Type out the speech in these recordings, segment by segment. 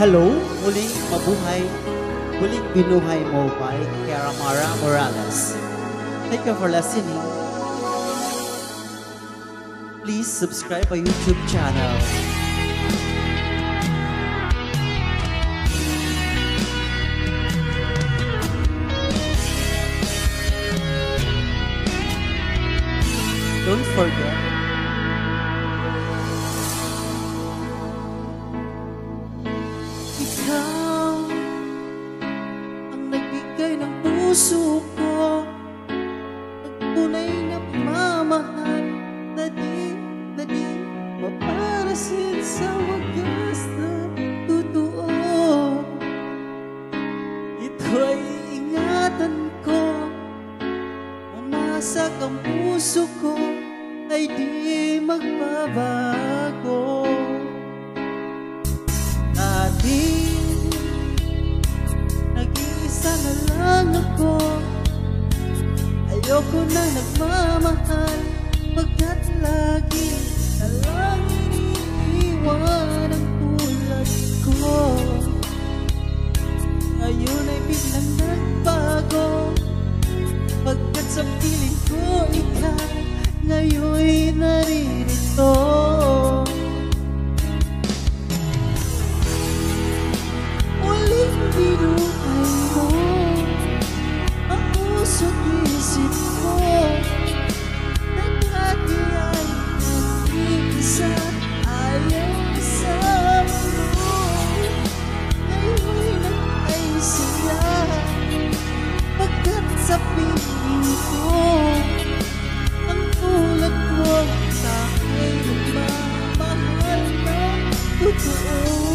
Hello, muling mabuhay, muling binuhay mo by Caramara Morales. Thank you for listening. Please subscribe our YouTube channel. Don't forget, ikaw ang nagbigay ng puso ko, nagtunay na pagmamahal na di maparasin sa wagas na totoo. Ito ay ingatan ko, umasak ang puso ko ay di magbabago. Dati, nag-iisa na lang ako, ayoko na nagmamahal, pagkat lagi na lang iniiwan ang tulad ko. Ngayon ay biglang nagbago, pagkat sa piling ko ikaw ngayon'y naririto. Muling binuhay mo ang puso't isip ko, na dati ay nag-iisa ayaw sa mundo. Ngayon'y nag-aisaya, pagkat sa piling ko tulad mo sa'kin nagmamahal ng totoo.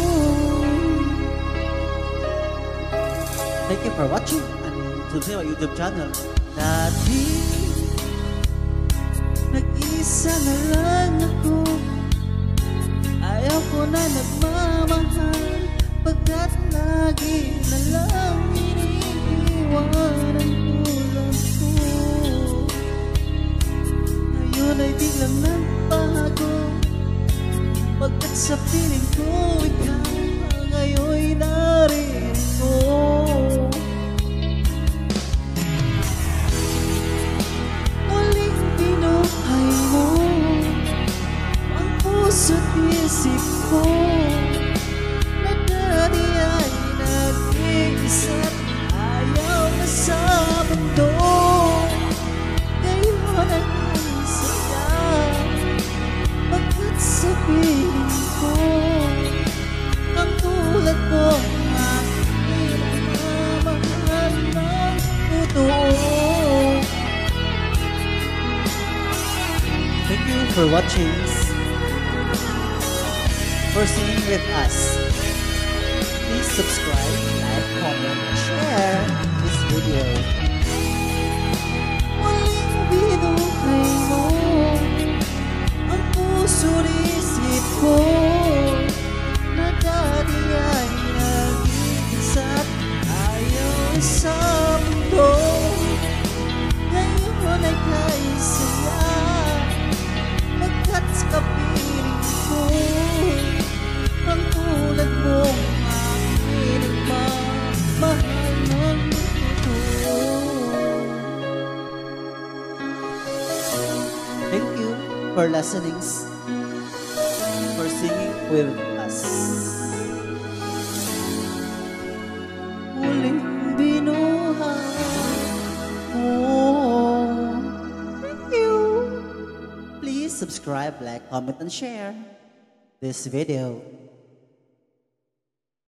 thank you for watching and subscribe our YouTube channel. Dati, nag-isa na lang ako, ayaw ko na nagmamahal, pagkat lagi na lang iniiwan ang tulad ko. Ngayon ay biglang nagbago, pagkat sa piling ko ikaw ngayon'y naririto. Muling binuhay mo ang puso't isip ko, na dati ay nag-iisa't ayaw na sa mundo. Ngayon ay pagkat sa piling ko ang tulad mo aking nagmamahal ng totoo. Thank you for watching, for singing with us. Please subscribe, like, comment, share this video. Muling binuhay mo ang puso't isip ko, na dati ay nag-iisa't ayaw sa mundo. Ngayon ay kaisaya, pagkat sa kapiling ko ang tulad mo aking nagmamahal ng totoo. Thank you for listening, for singing with us. Muling binuhay mo. Thank you. Please subscribe, like, comment, and share this video.